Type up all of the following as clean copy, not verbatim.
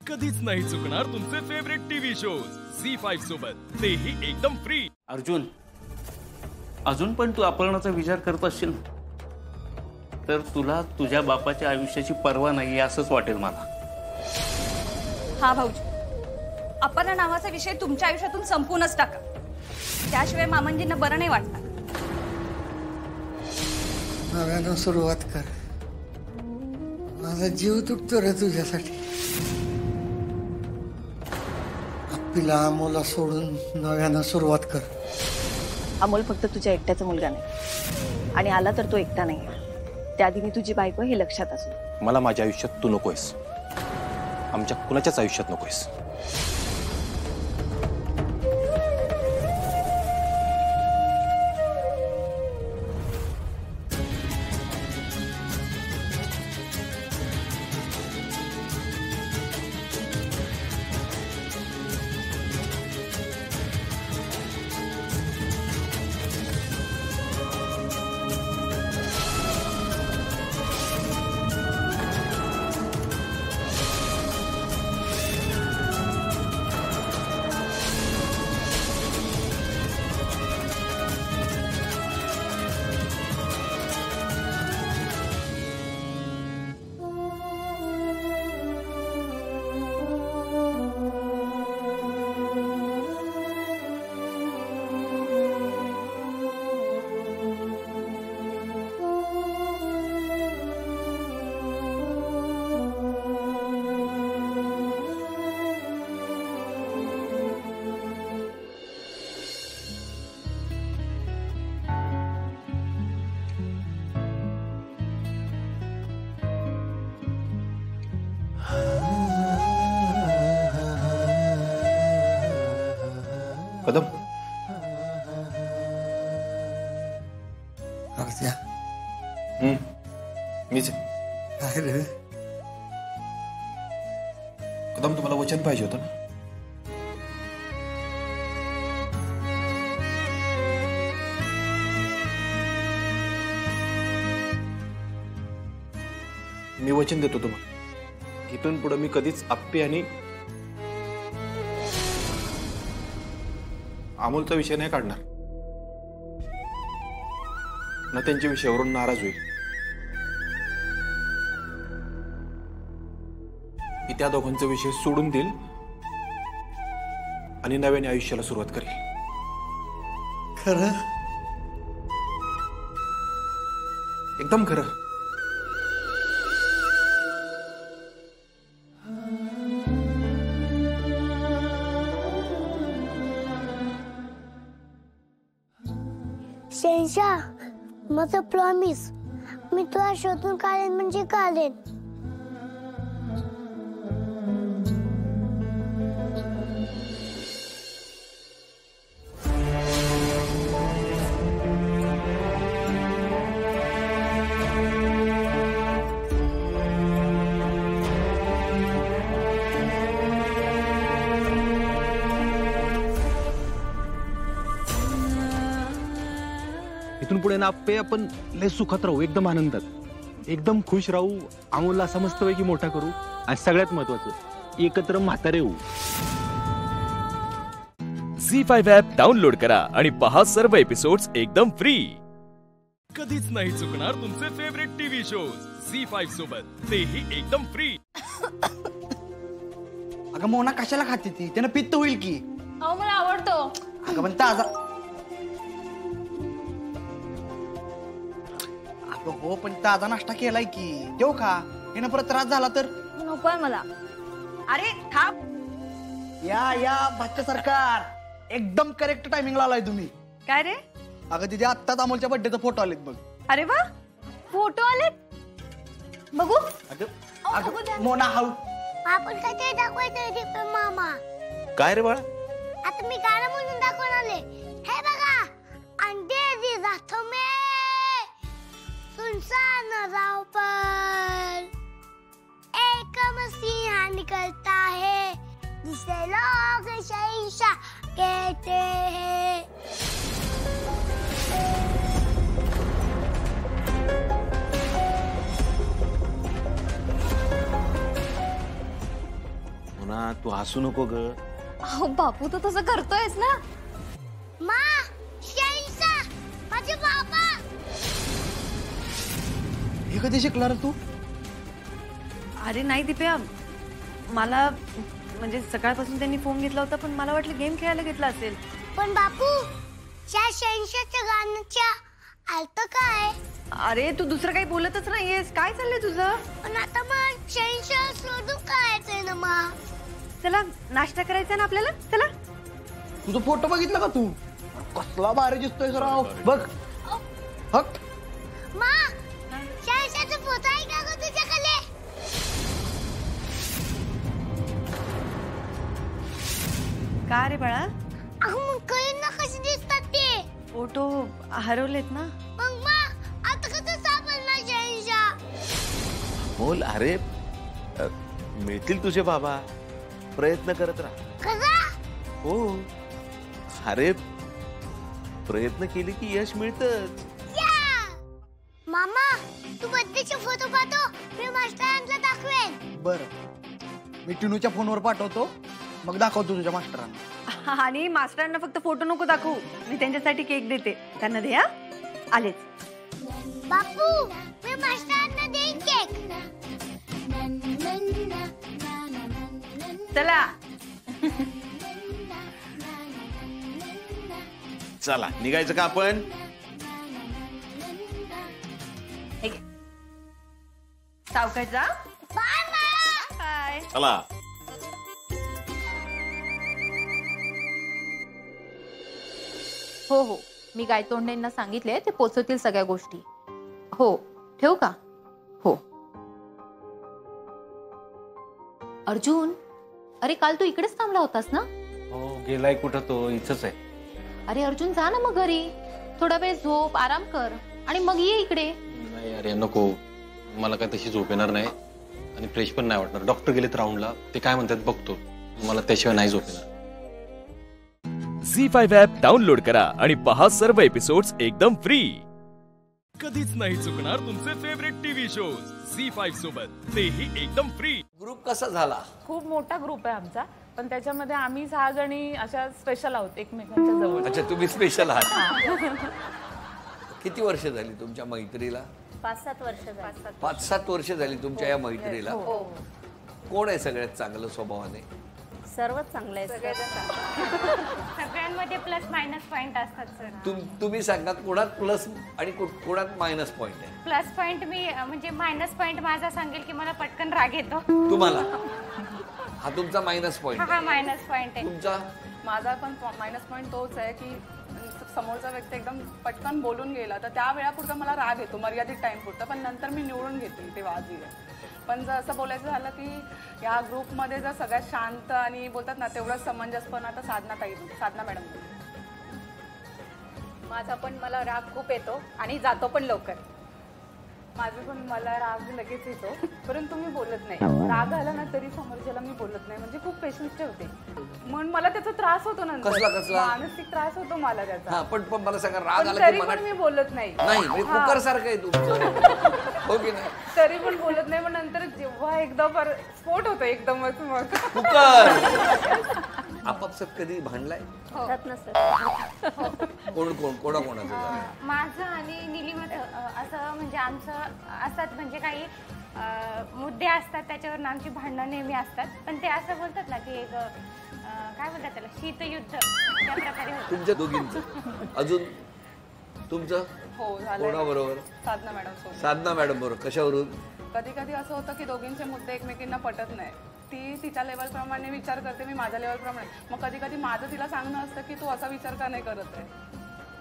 कधीच नाही चुकणार तुमचे फेवरेट टीव्ही शोज झी5 सोबत, तेही एकदम फ्री. अर्जुन, अजून पण तू अपहरणाचा विचार करत असशील तर तुला तुझ्या बापाच्या आयुष्याची पर्वा नाही असंच वाटेल मला. हा भाऊजी, अपहरण नावाचा विषय तुमच्या आयुष्यातून संपूनच टाका, त्याशिवाय मामंजींना बरं नाही वाटणार. नव्यानं सुरुवात कर. माझा जीव तुटतो रे तुझ्यासाठी. आपल्याला अमोलला सोडून नव्यानं सुरुवात कर. अमोल फक्त तुझ्या एकट्याचा मुलगा नाही, आणि आला तर तो एकटा नाही. त्याआधी मी तुझी बायको हे लक्षात असू. मला माझ्या आयुष्यात तू नकोयस, आमच्या कुणाच्याच आयुष्यात नकोयस. कदम, अर्ध्या मीच. काय रे? कदम, तुम्हाला वचन पाहिजे होतं ना. मी वचन देतो तुम्हाला, इथून पुढे मी कधीच आप्पे आणि अमोलचा विषय नाही काढणार ना. त्यांच्या विषयावरून नाराज होईल. मी त्या दोघांचा विषय सोडून देईल आणि नव्याने आयुष्याला सुरुवात करेल. खरं? एकदम खरं. शेंशा, माझं प्रॉमिस, मी तुला शोधून काढेन म्हणजे काढेन. इथून पुढे ना आप्पे आपण लय सुखात राहू, एकदम आनंदात, एकदम खुश राहू. अमोलला असा मस्तपैकी मोठा करू आणि सगळ्यात महत्वाचं एकत्र म्हातारे होऊ. झी5 ॲप डाउनलोड करा आणि पहा सर्व एपिसोड्स एकदम फ्री. कधीच नाही चुकणार तुमचे फेवरेट टीव्ही शोज झी5 सोबत, तेही एकदम फ्री. अगं मोना कशाला खाते ती? त्यानं पित्त होईल की. अहो मला आवडतो. अगं पण ताजा. अगं हो, पण ताजा नाश्ता केलाय की, देऊ का? यानं परत त्रास झाला तर? नकोय मला. अरे थांब. या भाच्य सरकार, एकदम करेक्ट टायमिंगला आलाय तुम्ही. काय रे? अगं तिथे आत्ताच अमोलच्या बर्थडेचा फोटो आलेत बघ. अरे वा, फोटो आलेत, बघू. अगं मोना हळू. आपण काय ते दाखवायचं दीपक मामा? काय रे बाळा? आता मी गाणं म्हणून दाखवून आले. हे बघा, अंधेरी रातों में सुनसान राह पर एक मसीहा निकलता है, जिसे लोग शहंशाह कहते हैं. मोना तू हसू नको ग. अहो बापू तर तसं करतोयस ना. मा शहनशाह माझे बाबा. हे कधी शिकला रे तू? अरे नाही दिप्या, मला म्हणजे सकाळपासून त्यांनी फोन घेतला होता, पण मला वाटलं गेम खेळायला घेतला असेल. पण बापू त्या शहनशाहच्या गाण्याच्या अर्थ काय? अरे तू दुसरं काही बोलतच नाहीयेस, काय चाललंय तुझं? पण आता मग शहनशाह सोडून करायचंय ना मा. चला नाश्ता करायचा ना आपल्याला, चला. तुझा फोटो बघितला का तू? कसला भारी दिसतोय राव, बघ. हक मा शहनशाहचा फोटो आहे का ग तुझ्याकडे? का रे बाळा? अहो मग कळेल ना कसे दिसतात ते. फोटो हरवलेत ना. मग मा आता कसं सापडणार शहनशाह? बोल. अरे मिळतील तुझे बाबा, प्रयत्न करत राहा. कसा? हो, अरे प्रयत्न केले की यश मिळतच. मामा तू बर्थडेचे फोटो पाठव, मी मास्टरांना दाखवेन. बर, मी टिनूच्या फोनवर पाठवतो, मग दाखवतो तुझ्या मास्टरांना. आणि मास्टरांना फक्त फोटो नको दाखवू, मी त्यांच्यासाठी केक देते, त्यांना दे. हा आलेच. बापू मी मास्टरांना देईन केक. चला. चला निघायचं का आपण? सावकाश जा. बाय मा. बाय. चला. हो हो, मी गायतोंडेंना सांगितले, ते पोचवतील सगळ्या गोष्टी. हो, ठेवू का? हो. अर्जुन, अरे काल तू इकडेच थांबला होतास ना? हो, गेलाय कुठं तो? इथंच आहे. अरे अर्जुन जा ना मग घरी, थोडा वेळ झोप, आराम कर आणि मग ये इकडे. नाही अरे नको, मला काय तशी झोप येणार नाही आणि फ्रेश पण नाही वाटणार. डॉक्टर गेलेत राऊंडला, ते काय म्हणतात बघतो, मला त्याशिवाय नाही झोप येणार. झी5 ॲप डाउनलोड करा आणि पहा सर्व एपिसोड्स एकदम फ्री. कधीच नाही चुकणार तुमचे फेवरेट टीव्ही शोज झी5 सोबत, तेही एकदम फ्री. ग्रुप कसा झाला? खूप मोठा ग्रुप आहे आमचा, पण त्याच्यामध्ये आम्ही 6 जणी अशा स्पेशल आहोत एकमेकांच्या जवळ. अच्छा, तुम्ही स्पेशल आहात. किती वर्ष झाली तुमच्या मैत्रीला? 5-7 वर्ष झाली. 5-7 वर्ष झाली तुमच्या या मैत्रीला. कोण आहे सगळ्यात चांगलं स्वभावाने? सर्वच चांगलं आहे. सगळ्यांमध्ये प्लस मायनस पॉइंट असतात सर. तुम्ही सांगा कोणात प्लस आणि कोणात मायनस पॉइंट आहे? प्लस पॉइंट मी म्हणजे मायनस पॉइंट माझा सांगेल की मला पटकन राग येतो. तुम्हाला? हा तुमचा मायनस पॉइंट. हा मायनस पॉइंट आहे तुमचा? माझा पण मायनस पॉइंट तोच आहे की समोरचा व्यक्ती एकदम पटकन बोलून गेला तर त्या वेळापुरता मला राग येतो, मर्यादित टाइम पुरता, पण नंतर मी निवडून घेते ते वाजी आहे. पण जर असं बोलायचं झालं की या ग्रुपमध्ये जर सगळ्यात शांत आणि बोलतात ना तेवढंच समंजसपण आता साधना मॅडम. माझा पण मला राग खूप येतो आणि जातो पण लवकर. माझं पण मला राग लगेच येतो, परंतु मी बोलत नाही. राग आला ना तरी समोरच्याला मी बोलत नाही, म्हणजे खूप पेशन्स ठेवते, म्हणून मला त्याचा त्रास होतो नंतर. कसला? मानसिक त्रास होतो मला त्याचा. पण मला सांगा, राग आला तरी पण मी बोलत नाही. नाही, कुकर सारखं आहे तुमचं. हो की नाही? तरी पण बोलत नाही, पण नंतर जेव्हा एकदम स्फोट होतो एकदमच मग कुकर. आपापसात कधी भांडलाय? कोणाचं? माझं आणि निलिमाचं असं म्हणजे आमचं असतात, म्हणजे काही मुद्दे असतात त्याच्यावर आमची भांडणं नेहमी असतात, पण ते असं बोलतात ना की एक काय बोलतात त्याला, शीतयुद्ध त्या प्रकारे होतं. तुमच्या दोघींचं? अजून तुमचं? हो झालं. कोणाबरोबर? साधना मॅडम सोबत. साधना मॅडम बरोबर. कशावरून? कधी कधी असं होतं की दोघींचे मुद्दे एकमेकींना पटत नाही. ती तिच्या लेवल प्रमाणे विचार करते, मी माझ्या लेवल प्रमाणे. मग कधी कधी माझं तिला सांगणं असतं की तू असा विचार का नाही करत आहे.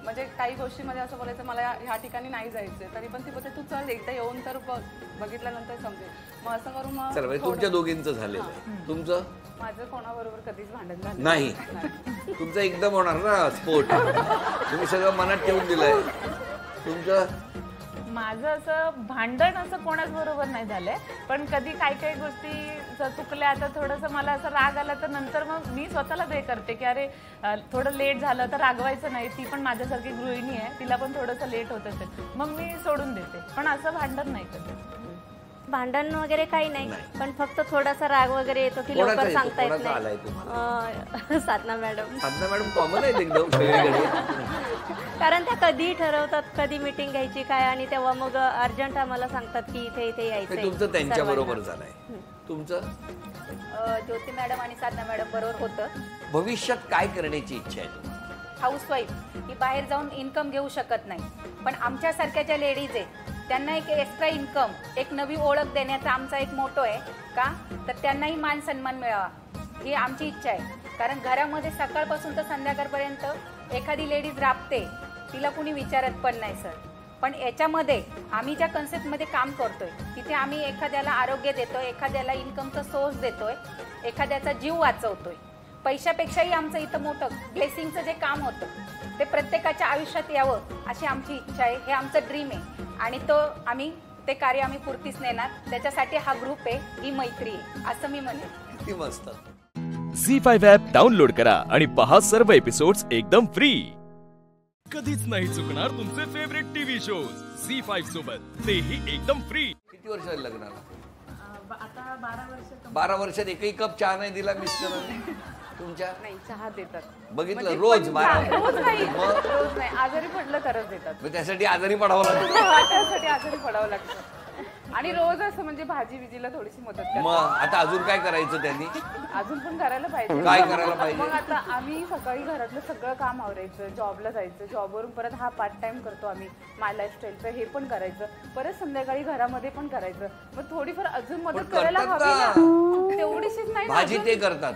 म्हणजे काही गोष्टीमध्ये असं बोलायचं मला ह्या ठिकाणी नाही जायचंय, तरी पण ती बोलते तू चल एकदा येऊन तर बघितल्यानंतर समजेल. मग असं करून मग तुमच्या दोघींचं झालेलं आहे. तुमचं? माझं कोणाबरोबर कधीच भांडण झालं नाही. तुमचं एकदम होणार ना स्फोट, तुम्ही सगळं मनात ठेवून दिलंय. तुमचं? माझं असं भांडण असं कोणाच बरोबर नाही झालंय, पण कधी काही काही गोष्टी चुकल्या, आता थोडंसं मला असं राग आला तर नंतर मग मी स्वतःला हे करते की अरे थोडं लेट झालं तर रागवायचं नाही. ती पण माझ्यासारखी गृहिणी आहे, तिला पण थोडंसं लेट होत असेल, मग मी सोडून देते, पण असं भांडण नाही कधी. भांडण वगैरे काही नाही, पण फक्त थोडासा राग वगैरे येतो की कोणाचा लवकर येतो? सांगता येत कोणाचा आलाय नाही. साधना मॅडम. साधना मॅडम कॉमन आहे एकदम सगळीकडे. कारण त्या कधी ठरवतात कधी मीटिंग घ्यायची काय, आणि तेव्हा मग अर्जंट आम्हाला सांगतात की इथे इथे यायचंय. तुमचं त्यांच्या बरोबर सर्वांना. झालंय. तुमचं ज्योती मॅडम आणि साधना मॅडम बरोबर होतं. भविष्यात काय करण्याची इच्छा आहे तुम्हाला? हाऊसवाईफ ही बाहेर जाऊन इन्कम घेऊ शकत नाही, पण आमच्यासारख्या ज्या लेडीज आहेत त्यांना एक एक्स्ट्रा इन्कम, एक नवी ओळख देण्याचा आमचा एक मोटो आहे. का तर त्यांनाही मान सन्मान मिळावा ही आमची इच्छा आहे. कारण घरामध्ये सकाळपासून तर संध्याकाळपर्यंत एखादी लेडीज राबते, तिला कुणी विचारत पण नाही सर. पण याच्यामध्ये आम्ही ज्या कन्सेप्टमध्ये काम करतोय तिथे आम्ही एखाद्याला आरोग्य देतोय, एखाद्याला इन्कमचा सोर्स देतोय, एखाद्याचा जीव वाचवतोय. पैशापेक्षाही आमचं इथं मोठं ब्लेसिंगचं जे काम होतं ते प्रत्येकाच्या आयुष्यात यावं अशी आमची इच्छा आहे. हे आमचं ड्रीम आहे आणि ते कार्य आम्ही पूर्तीच नेणार. त्याच्यासाठी हा ग्रुप आहे, ही मैत्री आहे असं मी म्हणेन. किती मस्त. झी5 ॲप डाउनलोड करा आणि पहा सर्व एपिसोड्स एकदम फ्री. कधीच नाही चुकणार तुमचे फेवरेट टीव्ही शोज झी5 सोबत, तेही एकदम फ्री. किती वर्ष झाली लग्नाला? आता 12 वर्ष. 12 वर्षात एकही कप चहा नाही दिला मिस्टरांनी तुमच्या? नाही, चहा देतात. बघितलं म्हणजे रोज पण 12 रोज नाही, मग? रोज नाही. आजारी पडलं तरच देतात. मग त्यासाठी आजारी पडावं लागतं. त्यासाठी आजारी पडावं लागतं. आणि रोज असं म्हणजे भाजी बिजीला थोडीशी मदत करतात. मग आता अजून काय करायचं त्यांनी? अजून पण करायला पाहिजे. काय करायला पाहिजे? मग आता आम्ही सकाळी घरातलं सगळं काम आवरायचं, जॉबला जायचं, जॉबवरून परत हा पार्ट टाइम करतो आम्ही माय लाईफस्टाईलचं, हे पण करायचं, परत संध्याकाळी घरामध्ये पण करायचं. मग थोडीफार अजून मदत करायला हवी ना, तेवढीशीच नाही. भाजी ते करतात.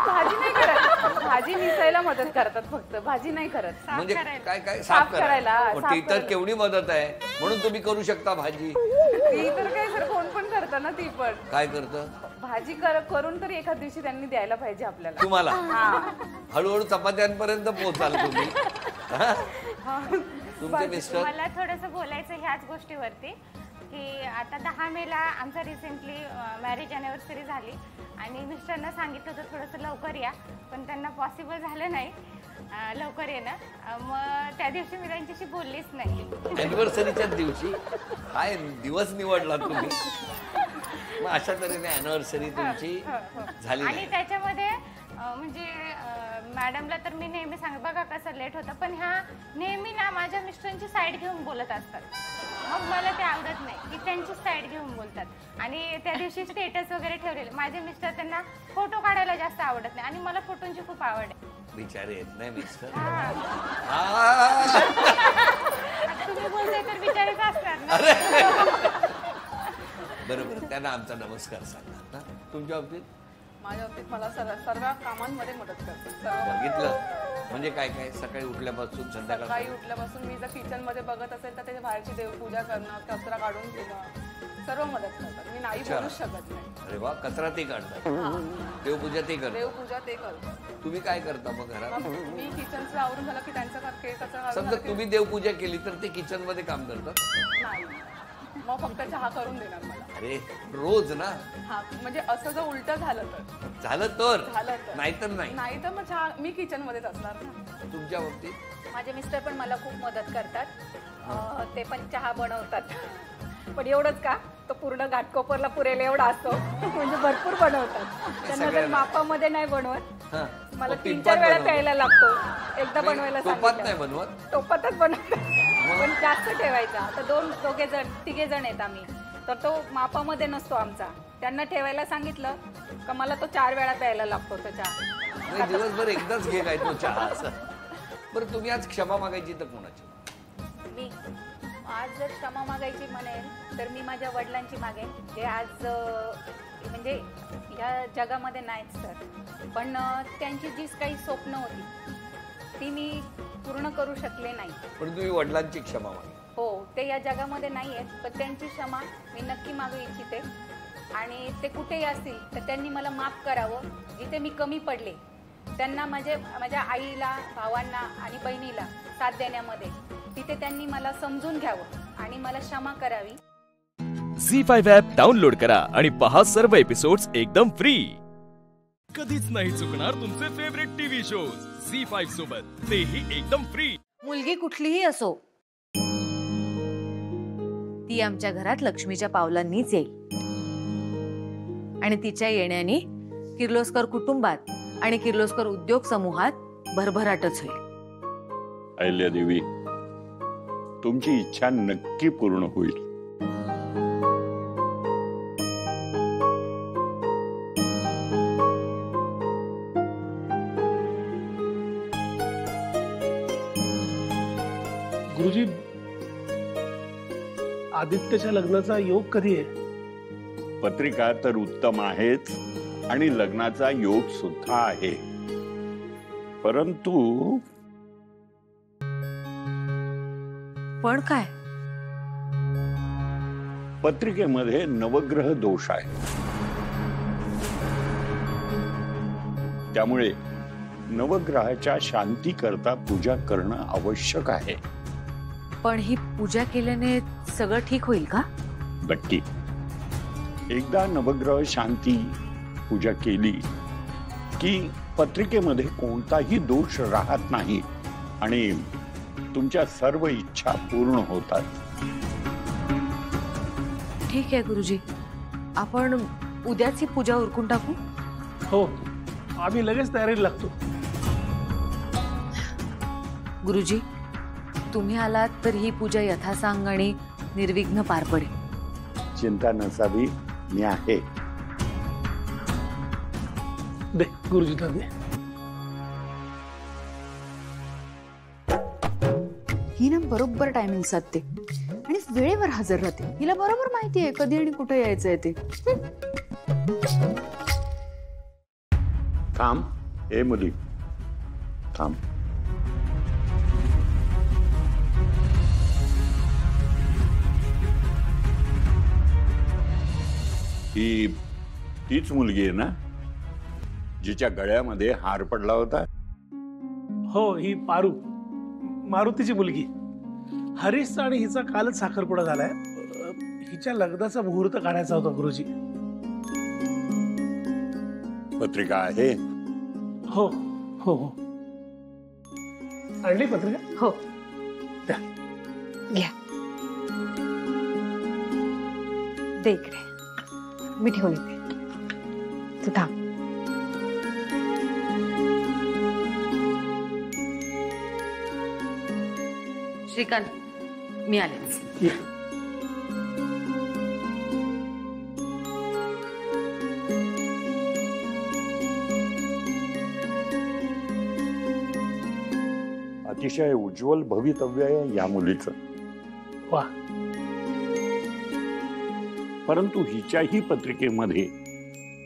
भाजी नाही करत, भाजी मिसळायला मदत करतात फक्त, भाजी नाही करत. म्हणजे काय काय साफ करायला. ती तर केवढी मदत आहे, म्हणून तुम्ही करू शकता भाजी. ती तर काय सर कोण पण करतं ना. ती पण काय करतं? भाजी करून तरी एखाद दिवशी त्यांनी द्यायला पाहिजे आपल्याला. तुम्हाला हळूहळू चपात्यांपर्यंत पोहोचाल तुम्ही. तुमचे मिस्टर? मला थोडंसं बोलायचं ह्याच गोष्टीवरती की आता 10 मेला आमचा रिसेंटली मॅरेज अॅनिव्हर्सरी झाली आणि मिस्टरना सांगितलं होतं थोडंसं लवकर या, पण त्यांना पॉसिबल झालं नाही लवकर येणं. मग त्या दिवशी मी त्यांच्याशी बोललीच नाही. अॅनिव्हर्सरीच्या दिवशी काय दिवस निवडला तुम्ही? मग अशा तऱ्हेने अॅनिव्हर्सरी तुमची झाली. आणि त्याच्यामध्ये म्हणजे मॅडमला तर मी नेहमी सांगते बघा कसं लेट होतं, पण ह्या नेहमी ना माझ्या मिस्टरांची साईड घेऊन बोलत असतात. मग मला ते आवडत नाही की त्यांची साईड घेऊन बोलतात. आणि त्या दिवशी स्टेटस वगैरे ठेवलेले माझे मिस्टर, त्यांना फोटो काढायला जास्त आवडत नाही आणि मला फोटोंची खूप आवड आहे. बिचारे येत नाही मिस्टर. तुम्ही बोलताय तर बिचारेच असणार ना. बरोबर, त्यांना आमचा नमस्कार सांगा ना. तुमच्या बाबतीत? माझ्या बाबतीत मला सर्व कामांमध्ये मदत करतात. बघितलं म्हणजे काय काय सकाळी उठल्यापासून संध्याकाळ? सकाळी उठल्यापासून मी जर किचन मध्ये बघत असेल तर त्याच्या बाहेरची देवपूजा करणं, कचरा काढून घेणं, सर्व मदत करतात. मी नाही बोलूच शकत नाही. अरे वा, कचरा ते काढतात, देवपूजा ते करतात. देवपूजा ते करतात. तुम्ही काय करता मग घरात? मी किचनचं आवरून झालं की त्यांचा कचरा समजा तुम्ही देवपूजा केली तर ते किचन मध्ये काम करतात? नाही, मग फक्त चहा करून देणार मला. अरे रोज ना? हा, म्हणजे असं जर उलट झालं तर नाहीतर नाही. नाही तर मग चहा मी किचन मध्येच असणार ना. तुमच्या बाबतीत? माझे मिस्टर पण मला खूप मदत करतात. ते पण चहा बनवतात, पण एवढंच का तो पूर्ण घाटकोपरला पुरेल एवढा असतो, म्हणजे भरपूर बनवतात. त्यांना जर मापामध्ये नाही बनवत, मला 3-4 वेळा प्यायला लागतो. एकदा बनवायला टोपात नाही बनवत? टोपातच बनवतात, पण जास्त ठेवायचा. आता तिघे जण आहेत आम्ही, तर तो मापामध्ये नसतो आमचा. त्यांना ठेवायला सांगितलं का मला तो 4 वेळा प्यायला लागतो तो चहा. दिवसभर एकदाच घे काय तो चहा असं. बरं, तुम्ही आज क्षमा मागायची तर कोणाची? मी आज जर क्षमा मागायची म्हणेन तर मी माझ्या वडिलांची मागेन, जे आज म्हणजे ह्या जगामध्ये नाहीच सर, पण त्यांची जी काही स्वप्न होती ती मी पूर्ण करू शकले नाही. पण तुम्ही वडिलांची क्षमा मागा. हो, ते या जगामध्ये नाही आहेत, पण त्यांची क्षमा मी नक्की मागू इच्छिते. आणि ते कुठेही असतील तर त्यांनी मला माफ करावं. जिथे मी कमी पडले त्यांना माझ्या आईला, भावांना आणि बहिणीला साथ देण्यामध्ये तिथे त्यांनी मला समजून घ्यावं आणि मला क्षमा करावी. झी5 ॲप डाउनलोड करा आणि पहा सर्व एपिसोड्स एकदम फ्री. कधीच नाही चुकणार तुमचे फेवरेट टीव्ही शोज झी5 सोबत, तेही एकदम फ्री. मुलगी कुठलीही असो, ती आमच्या घरात लक्ष्मीच्या पावलांनीच येईल आणि तिच्या येण्याने किर्लोस्कर कुटुंबात आणि किर्लोस्कर उद्योग समूहात भरभराटच होईल. अहिल्यादेवी, तुमची इच्छा नक्की पूर्ण होईल. गुरुजी, आदित्यच्या लग्नाचा योग कधी आहे? पत्रिका तर उत्तम आहेच आणि लग्नाचा योग सुद्धा आहे, परंतु पण काय? पत्रिकेमध्ये नवग्रह दोष आहे, त्यामुळे नवग्रहाच्या शांती करता पूजा करणं आवश्यक आहे. पण ही पूजा केल्याने सगळं ठीक होईल का? नक्की. एकदा नवग्रह शांती पूजा केली की पत्रिकेमध्ये कोणताही दोष राहत नाही आणि तुमच्या सर्व इच्छा पूर्ण होतात. ठीक आहे गुरुजी, आपण उद्याच ही पूजा उरकून टाकू. हो, आम्ही लगेच तयारीला लागतो. गुरुजी, तुम्ही आलात तर ही पूजा यथासांग आणि निर्विघ्न पार पडेल. चिंता नसावी, मी आहे. दे गुरुजी, दे. ही ना बरोबर टायमिंग साधते आणि वेळेवर हजर राहते. हिला बरोबर माहिती आहे कधी आणि कुठे यायचंय ते. थांब, ए मुली, थांब. ही तीच मुलगी आहे ना जिच्या गळ्यामध्ये हार पडला होता? हो, ही पारू, मारुतीची मुलगी. हरीशचा आणि हिचा कालच साखरपुडा झालाय. हिच्या लग्नाचा मुहूर्त काढायचा होता गुरुजी. पत्रिका आहे? हो हो हो. आणली पत्रिका? हो. द्या. घ्या. दे इकडे, मी ठेवली ते. तू थांब. श्रीकांत, मी आले. अतिशय उज्ज्वल भवितव्य आहे या मुलीचं. वा. परंतु हिच्याही पत्रिकेमध्ये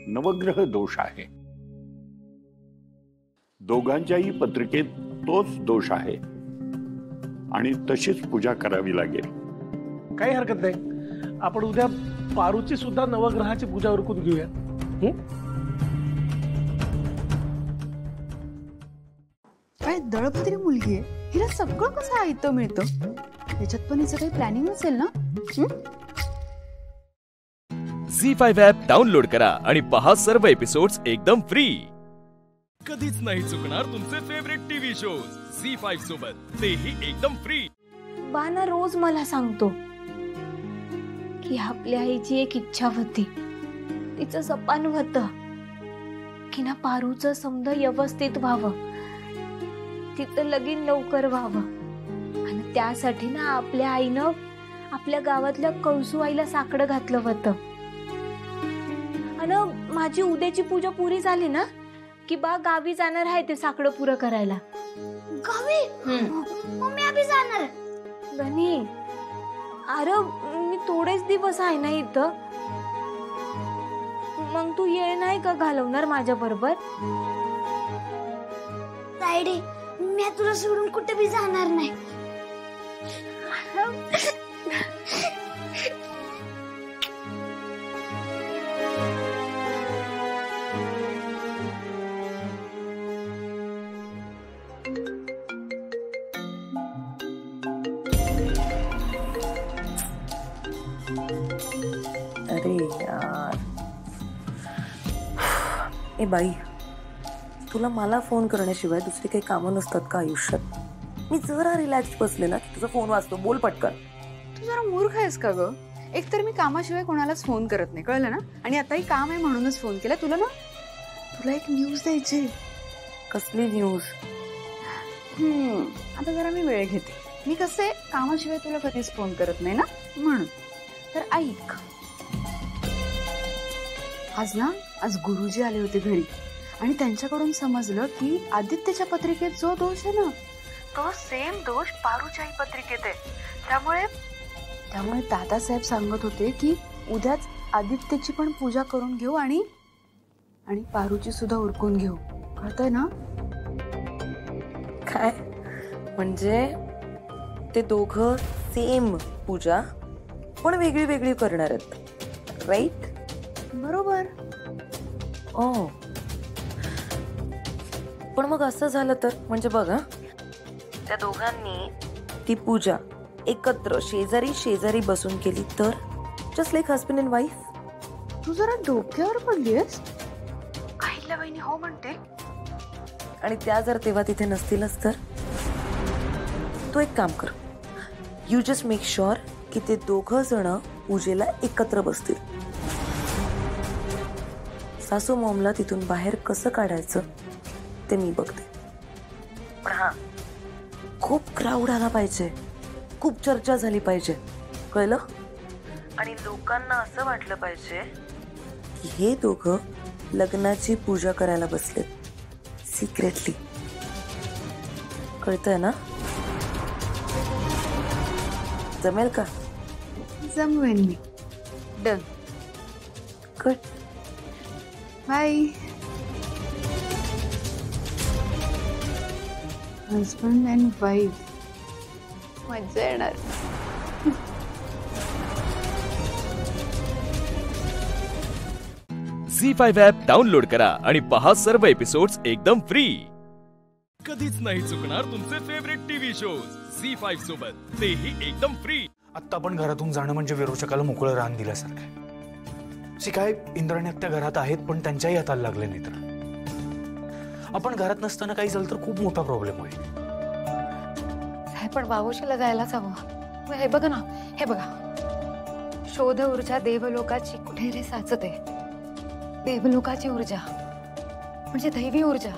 नवग्रह दोष आहे. दोघांच्याही पत्रिकेत तोच दोष आहे आणि तशीच पूजा करावी लागेल. काही हरकत नाही, आपण उद्या पारूची सुद्धा नवग्रहाची पूजा उरकून घेऊया. काय दळभद्री मुलगी आहे, हिला सगळं कसं ऐकतं मिळतं. त्याच्यात पण हिचं काही प्लॅनिंग असेल ना. झी5 ॲप डाउनलोड करा आणि पहा सर्व एपिसोड्स एकदम फ्री. कधीच नाही चुकणार तुमचे फेवरेट टीव्ही शोज झी5 सोबत, तेही एकदम फ्री. बाना रोज मला सांगतो की आपल्या आईची एक इच्छा होती, तिचं सपान होतं की ना पारूचं समजा व्यवस्थित व्हावं, तिचं लगीन लवकर व्हावं आणि त्यासाठी ना आपल्या आईनं आपल्या गावातल्या कळसू आईला साकडं घातलं होतं. आणि माझी उद्याची पूजा पुरी झाली ना की बा गावी जाणार आहे ते साकडं पुरं करायला. गावी? मम्मी अभी जाणार. गणी, अरे मी थोडेच दिवस आहे ना इथं, मग तू ये नाही का घालवणार माझ्या बरोबर? तायडे, मी तुला सोडून कुठे बी जाणार नाही. अरे यार, ए बाई, तुला मला फोन करण्याशिवाय दुसरी काही कामं नसतात का आयुष्यात? मी जरा रिलॅक्स बसले ना की तुझा फोन वाजतो. बोल पटकन. तू जरा मूर्ख आहेस का ग? एकतर मी कामाशिवाय कोणालाच फोन करत नाही, कळलं ना? आणि आताही काम आहे म्हणूनच फोन केला तुला ना. तुला एक न्यूज द्यायची. कसली न्यूज? आता जरा मी वेळ घेते. मी कसे कामाशिवाय तुला कधीच फोन करत नाही ना, म्हणून. तर ऐक, आज गुरुजी आले होते घरी आणि त्यांच्याकडून समजलं की आदित्यच्या पत्रिकेत जो दोष आहे ना, तो सेम दोष पारूच्याही पत्रिकेत आहे. त्यामुळे दादासाहेब सांगत होते की उद्याच आदित्यची पण पूजा करून घेऊ आणि पारूची सुद्धा उरकून घेऊ. कळतंय ना? काय म्हणजे ते दोघं सेम पूजा पण वेगळी वेगळी करणार आहेत, राईट? बरोबर. ओ, पण मग असं झालं तर म्हणजे बघा, त्या दोघांनी ती पूजा एकत्र शेजारी शेजारी बसून केली तर just like husband and wife. तू जरा डोक्यावर पडलीस. आईला बहिणी हो म्हणते. आणि त्या जर तेव्हा तिथे नसतीलच तर तू एक काम कर, यू जस्ट मेक शुअर की ते दोघं जण पूजेला एकत्र बसतील. सासू मॉमला तिथून बाहेर कसं काढायचं ते मी बघते. पण हा, खूप क्राऊड आला पाहिजे, खूप चर्चा झाली पाहिजे, कळलं? आणि लोकांना असं वाटलं पाहिजे की हे दोघं लग्नाची पूजा करायला बसलेत सिक्रेटली. कळतंय ना? जमेल का? जमवेन मी. Done. Good. Bye. Husband and wife, मजा येणार. झी5 ॲप डाउनलोड करा आणि पहा सर्व एपिसोड्स एकदम फ्री. कधीच नाही चुकणार तुमचे फेवरेट टीव्ही शोज झी5 सोबत, तेही एकदम फ्री. आत्ता आपण घरातून जाणं म्हणजे विरोचकाला मोकळं रान दिल्यासारखं. काय इंद्राणी त्या घरात आहेत पण त्यांच्याही हाताला लागले नाही तर आपण घरात नसताना काही झालं तर खूप मोठा प्रॉब्लेम होईल. पण बाबूशीला जायलाच हवं. हे बघा ना, हे बघा, शोध ऊर्जा देवलोकाची कुठे रे साचते. देवलोकाची ऊर्जा म्हणजे दैवी ऊर्जा.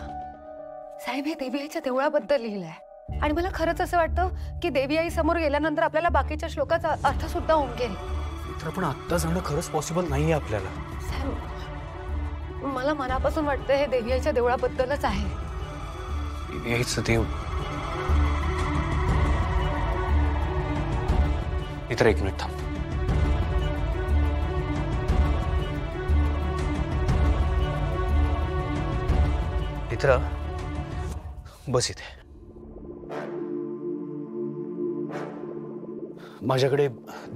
साहेब, हे देवी आईच्या देवळाबद्दल लिहिलंय आणि मला खरंच असं वाटतं की देवी आई समोर गेल्यानंतर आपल्याला बाकीच्या श्लोकाचा अर्थ सुद्धा उमगेल. तर आपण आत्ता जाणं खरंच पॉसिबल नाहीये आपल्याला. साहेब, मला मनापासून वाटतं हे देवी आईच्या देवळाबद्दलच आहे. देवी आईचं देव. इतर एक मिनिट थांब. इतर बस इथे. माझ्याकडे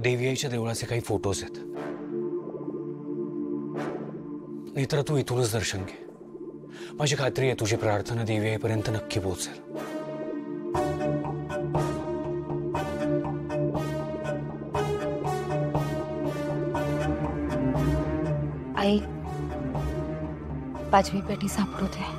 देवी आईच्या देवळाचे काही फोटोज आहेत. इतर तू इथूनच दर्शन घे. माझी खात्री आहे तुझी प्रार्थना देवी आईपर्यंत नक्की पोहोचेल. आई, 5वी पेटी सापडू दे.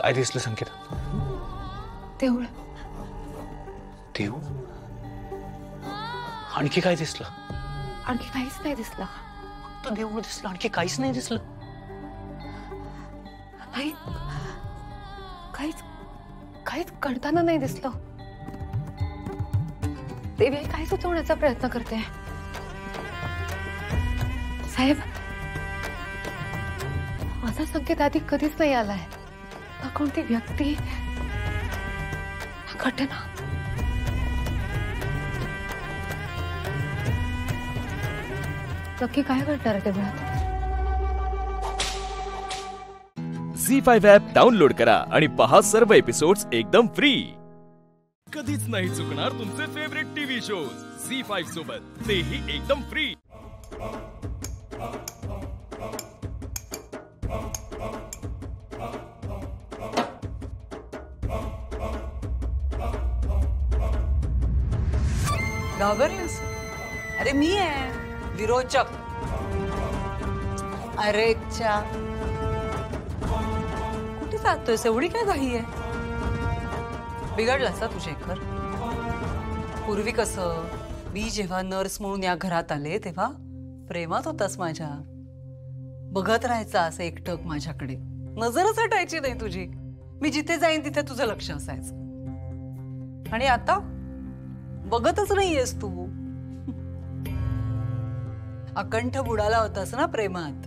काय दिसलं संकेत? देऊळ. देव? आणखी काय दिसलं? आणखी काहीच नाही दिसलं. तो देऊळ दिसलं, आणखी काहीच नाही दिसलं. नाही, काहीच काहीच कळताना नाही दिसलं. देवी आई काय सुचवण्याचा प्रयत्न करते. साहेब, माझा संकेत आधी कधीच नाही आलाय. ना कोणती व्यक्ती, ना घटना. नक्की काय घडणार आहे तेवढ्यात? झी5 ॲप डाउनलोड करा आणि पहा सर्व एपिसोड्स एकदम फ्री. कधीच नाही चुकणार तुमचे फेवरेट टीव्ही शोज झी5 सोबत, तेही एकदम फ्री. घाबरलीस? अरे मी आहे विरोचक. अरे च्या, कुठे जातोयस? एवढी काय घाई आहे? बिघडलास तुझे घर? पूर्वी कसं मी जेव्हा नर्स म्हणून या घरात आले तेव्हा प्रेमात होतास माझ्या. बघत राहायचा असं एकटक माझ्याकडे, नजरच हटायची नाही तुझी. मी जिथे जाईन तिथे तुझं लक्ष असायचं. आणि आता बघतच नाहीयेस तू. अकंठ बुडाला होतास ना प्रेमात.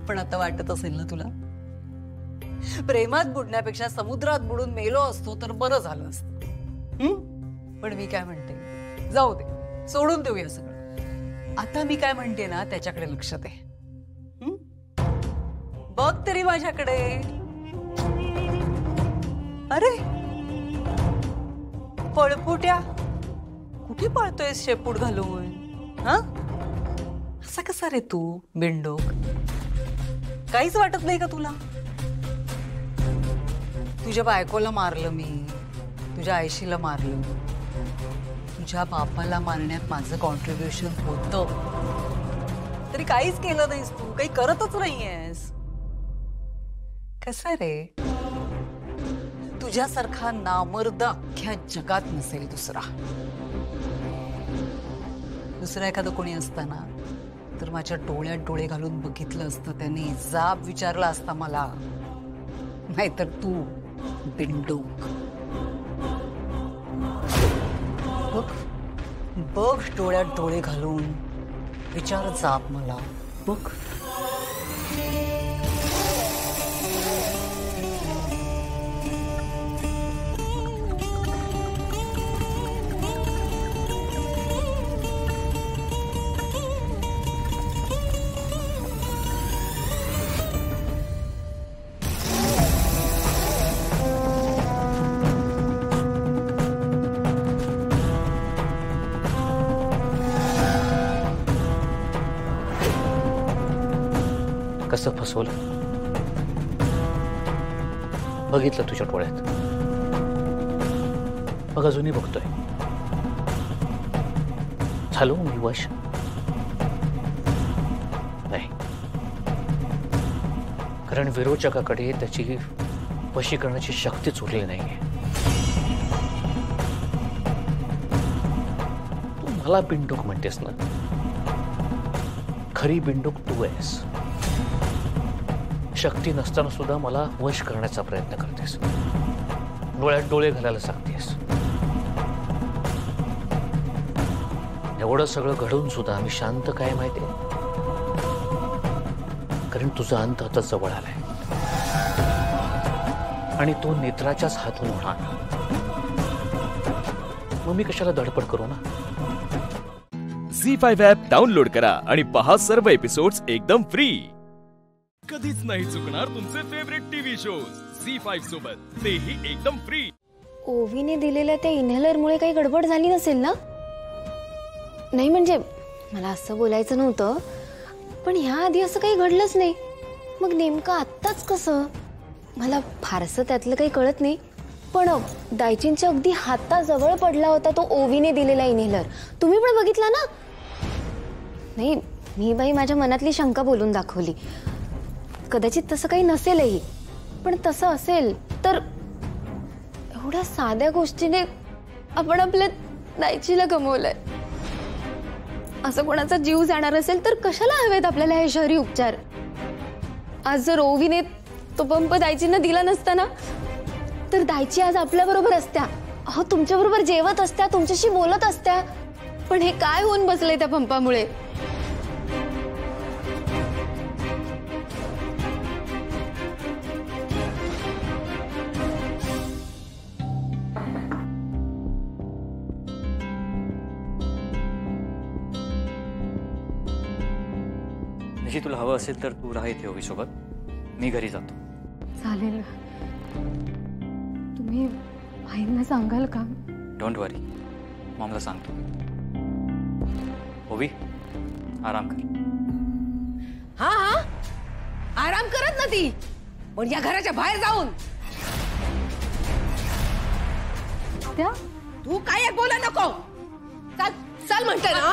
पण आता वाटत असेल ना तुला, प्रेमात बुडण्यापेक्षा समुद्रात बुडून मेलो असतो तर बरं झालं असतं. पण मी काय म्हणते, जाऊ दे, सोडून देऊया सगळं. आता मी काय म्हणते ना त्याच्याकडे लक्ष दे. बघ तरी माझ्याकडे. अरे पळपुट्या, कुठे पळतोय शेपूट घालून? हा, असा कसा रे तू बिंडोक? काहीच वाटत नाही का तुला? तुझ्या बायकोला मारलं मी, तुझ्या आईशीला मारलं, तुझ्या बापाला मारण्यात माझं कॉन्ट्रीब्युशन होतं, तरी काहीच केलं नाहीस तू. काही करतच नाहीयेस. कसा रे? तुझ्यासारखा नामर्द अख्ख्या जगात नसेल दुसरा. दुसरा एखादं कोणी असताना तर माझ्या डोळ्यात डोळे घालून बघितलं असतं त्यांनी, जाब विचारला असता मला. नाहीतर तू बिंडूक. बघ बघ, डोळ्यात डोळे घालून विचार जाब मला. बघ कसं फसवलं बघितलं तुझ्या डोळ्यात. मग अजूनही बघतोय. झालो मी वश? नाही, कारण विरोचकाकडे त्याची वशी करण्याची शक्तीच उरली नाहीये. तू मला बिंडूक म्हणतेस ना, खरी बिंडूक तू आहेस. शक्ती नसताना सुद्धा मला वश करण्याचा प्रयत्न करतेस, डोळ्यात डोळे घालायला सांगतेस. एवढं सगळं घडून सुद्धा मी शांत काय माहितीये? कारण तुझा अंत आता जवळ आलाय आणि तो नेत्राच्याच हातून होणार. मग मी कशाला धडपड करू ना. झी5 ॲप डाउनलोड करा आणि पहा सर्व एपिसोड्स एकदम फ्री. कधीच नाही चुकणार तुमचे फेवरेट टीव्ही शोज झी5 सोबत, तेही एकदम फ्री. ओवीने दिलेल्या त्या इन्हेलरमुळे काही गडबड झाली नसेल ना? नाही म्हणजे मला असं बोलायचं नव्हतं, पण ह्या आधी असं काही घडलंच नाही. मग नेमकं आत्ताच कसं? मला फारसं त्यातलं काही कळत नाही, पण दायचींच्या अगदी हाताजवळ पडला होता तो ओवीने दिलेला इन्हेलर. तुम्ही पण बघितला ना? नाही, मी बाई माझ्या मनातली शंका बोलून दाखवली. कदाचित तसं काही नसेलही. पण तसं असेल तर एवढ्या साध्या गोष्टीने आपण आपल्या दायचीला गमवलंय. असं कोणाचा जीव जाणार असेल तर कशाला हवेत आपल्याला हे शहरी उपचार? आज जर ओवीने तो पंप दायचींना दिला नसता ना, तर दायची आज आपल्या बरोबर असत्या, अहो तुमच्या बरोबर जेवत असत्या, तुमच्याशी बोलत असत्या. पण हे काय होऊन बसलंय त्या पंपामुळे? निशी, तुला हवं असेल तर तू राहा इथे ओवीसोबत, मी घरी जातो. चालेल. तुम्ही भाईंना सांगाल का? डोंट वरी, मॉमला सांगतो. ओवी, आराम कर. हा हा, आराम करत ना ती, पण या घराच्या बाहेर जाऊन. तू काय बोला नको. चल चल म्हणते ना.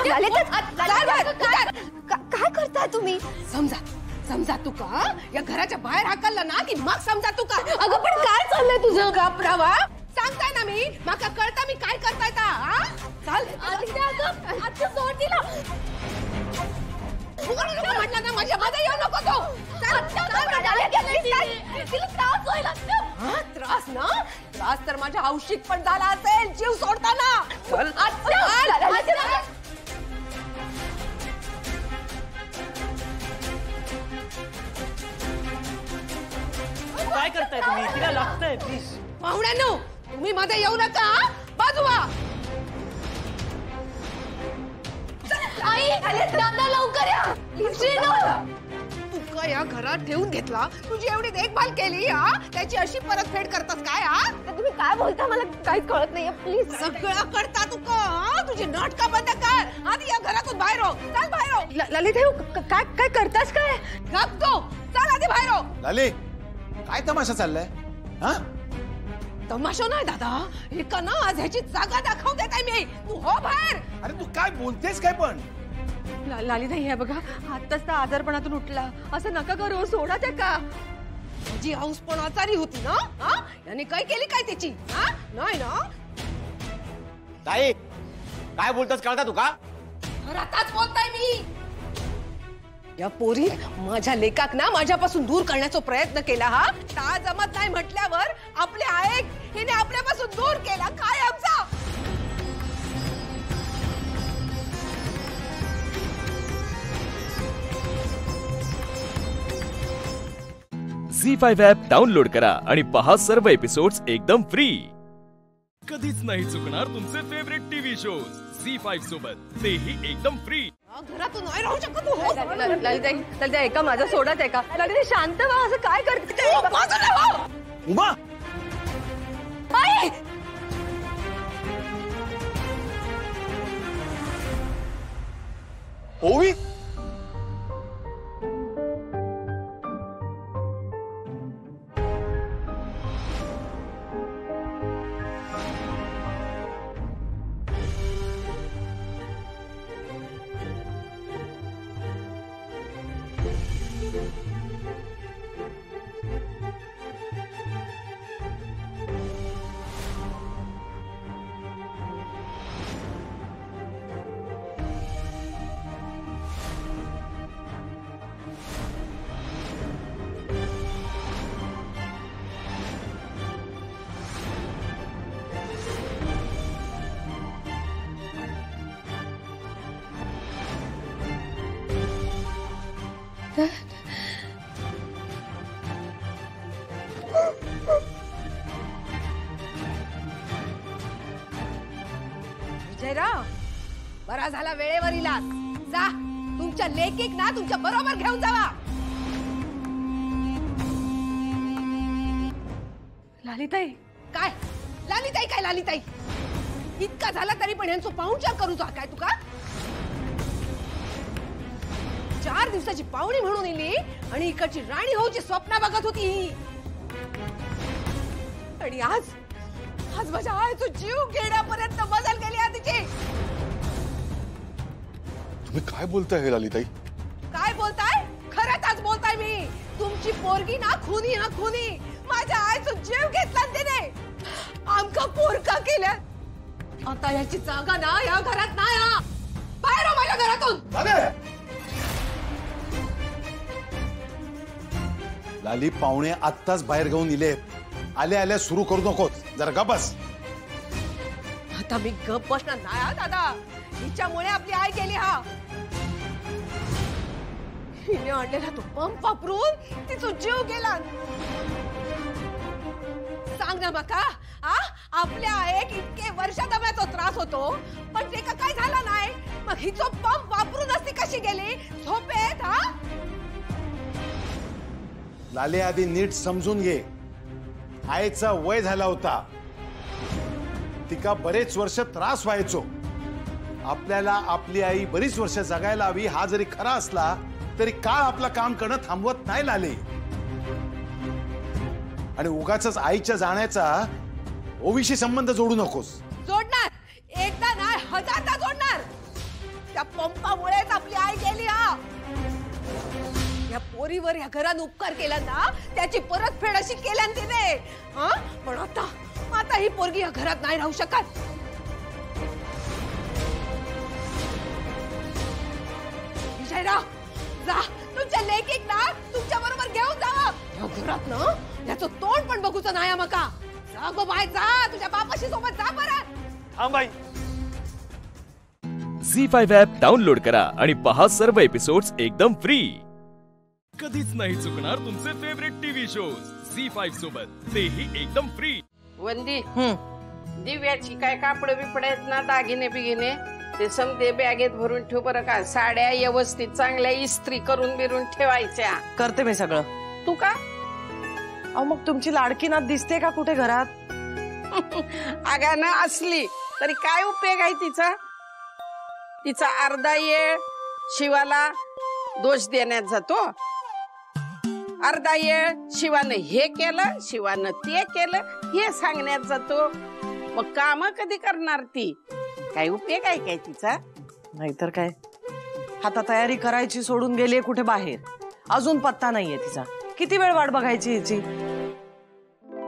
काय करताय तुम्ही? समजा समजा तू का या घराच्या बाहेर हाकललं ना की मग समजा तू का. अगं पण काय चाललंय तुझं? गप्रावा सांगताय ना मी, माका कळता मी काय करताय ता. चाल सोड तिला. म्हटलं ना माझ्या मध्ये येऊ नको तो. त्रास ना, त्रास तर माझ्या औषध पण झाला असेल जीव सोडताना. काय करताय तुम्ही? तिला लागतंय. प्लीज पाहुण्यांनो, तुम्ही मध्ये येऊ नका. बाजू व्हा. आई, दादा लवकर या. तू का या घरात ठेवून घेतला? तुझी एवढी देखभाल केली, हा त्याची अशी परतफेड करतात काय? हा तुम्ही काय बोलता मला काहीच कळत नाहीये. प्लीज. सगळं करता तू का? तुझी नाटकं बंद कर. आधी या घरातून बाहेर हो. चल बाहेर हो. ललित, काय काय करतास काय? गप तू. चल आधी बाहेर हो. लाली, काय तमाशा चाललाय? हा, तमाशा नाही दादा, एका ना आज ह्याची जागा दाखवून देत आहे मी. तू हो बाहेर. अरे तू काय बोलतेस काय पण? लालीताई हे बघा, आत्ताच त्या आजारपणातून उठला. असं नका करू, सोडा त्या का. जी हौस पण आचारी होती ना, हा याने काय केली काय त्याची? हा नाही ना. ताई, काय बोलतोस कळता तू का? घरातच बोलताय मी. या पोरी माझ्या लेकाक ना माझ्यापासून दूर करण्याचा प्रयत्न केला. हा ता जमत नाही म्हटल्यावर आपले ऐक हिने आपल्यापासून दूर केला काय आमचा. झी5 ॲप डाउनलोड करा आणि पहा सर्व एपिसोड्स एकदम फ्री. कधीच नाही चुकणार तुमचे फेवरेट टीव्ही शोज झी5 सोबत, तेही एकदम फ्री. घरातून नाही राहू शकत तू. हो ललिताई एका माझा सोडत आहे का? ललिताई शांत व्हा. असं काय करते? उमा, ओवी, विजयराव, बरा झाला वेळेवर इलास. जा तुमच्या लेकीक ना तुमच्या बरोबर घेऊन जावा. लालिताई काय? लालिताई काय? लालिताई इतका झाला तरी पण यांचं पाहुणचार करू जा काय तुका? 4 दिवसाची पाहुणी म्हणून इली आणि इकडची राणी होऊची स्वप्न बघत होती. आणि आज आज माझ्या आईचा जीव घेण्यापर्यंत बदल गेली आधीची. तुम्ही काय बोलताय हे लालिताई? काय बोलताय? खरंच बोलताय मी. तुमची पोरगी ना खुनी. जीव घेतला तिने, आमका पोरका केल्या. आता याची जागा ना या घरात नाही. हा बाहेर हो माझ्या घरातून. लाली, पाहुणे आत्ताच बाहेर घेऊन इले. आल्या आल्या सुरू करू नकोस, जरा गप बस. आता मी गप बसणार नाही हा दादा. हिच्यामुळे आपली आई गेली. हा हिने आणलेला तो पंप वापरून तिचा जीव गेला. सांग ना मका, आपल्या आईक इतके वर्ष दम्याचा त्रास होतो, पण ते काय झाला नाही. मग हिचो पंप वापरून असती कशी गेली झोपेत. हा लाले, आधी नीट समजून घे. आईचा वय झाला होता, तिका बरेच वर्ष त्रास व्हायचो. आपल्याला आपली आई बरीच वर्ष जगायला हवी हा जरी खरा असला तरी काळ आपलं काम करणं थांबवत नाही लाले. आणि उगाच आईच्या जाण्याचा ओवीशी संबंध जोडू नकोस. जोडणार, एकदा नाही हजारदा जोडणार. त्या पंपामुळेच आपली आई गेली. हा या पोरीवर या घरानं उपकार केला ना, त्याची परतफेड अशी केल्या तिने. हा पण आता ही पोरगी या घरात नाही राहू शकत. विजयराव, जा तुमच्या लेकीक ना तुमच्या बरोबर घेऊन जावा. या घरात ना याचं तोंड पण बघूचं नाही. मका जा गो बाय, जा तुझ्या बापाशी सोबत जा. बरं थांब बाई. झी5 ॲप डाउनलोड करा आणि पहा सर्व एपिसोड्स एकदम फ्री. कधीच नाही चुकणार तुमचे फेवरेट टीव्ही शोज झी5 सोबत, तेही एकदम फ्री. वंदी, दिव्याची काय कापड बिपड आहेत ना, दागिने बिगिने ते समजे बॅगेत भरून ठेव बरं का. साड्या व्यवस्थित चांगल्या इस्त्री करून बिरून ठेवायच्या. करते मी सगळं. तू का? अहो मग तुमची लाडकी नात दिसते का कुठे घरात? अगा ना असली तरी काय उपयोग आहे तिचा. तिचा अर्धा येळ शिवाला दोष देण्यात जातो, अर्धा येळ शिवानं हे केलं शिवानं ते केलं हे सांगण्यात जातो. मग काम कधी करणार ती? काय उपयोग आहे काय तिचा? नाहीतर काय. आता तयारी करायची सोडून गेलीये कुठे बाहेर. अजून पत्ता नाहीये तिचा. किती वेळ वाट बघायची हिची?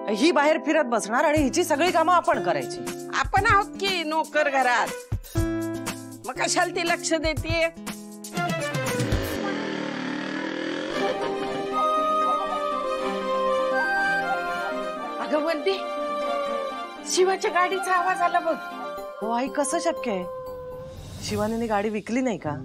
ही बाहेर फिरत बसणार आणि हिची सगळी कामं आपण करायची. आपण आहोत की नोकर घरात, मग कशाला ती लक्ष देते? अगं वंदी, शिवाच्या गाडीचा आवाज आला बघ. हो आई, कसं शक्य आहे? शिवानीने गाडी विकली नाही का?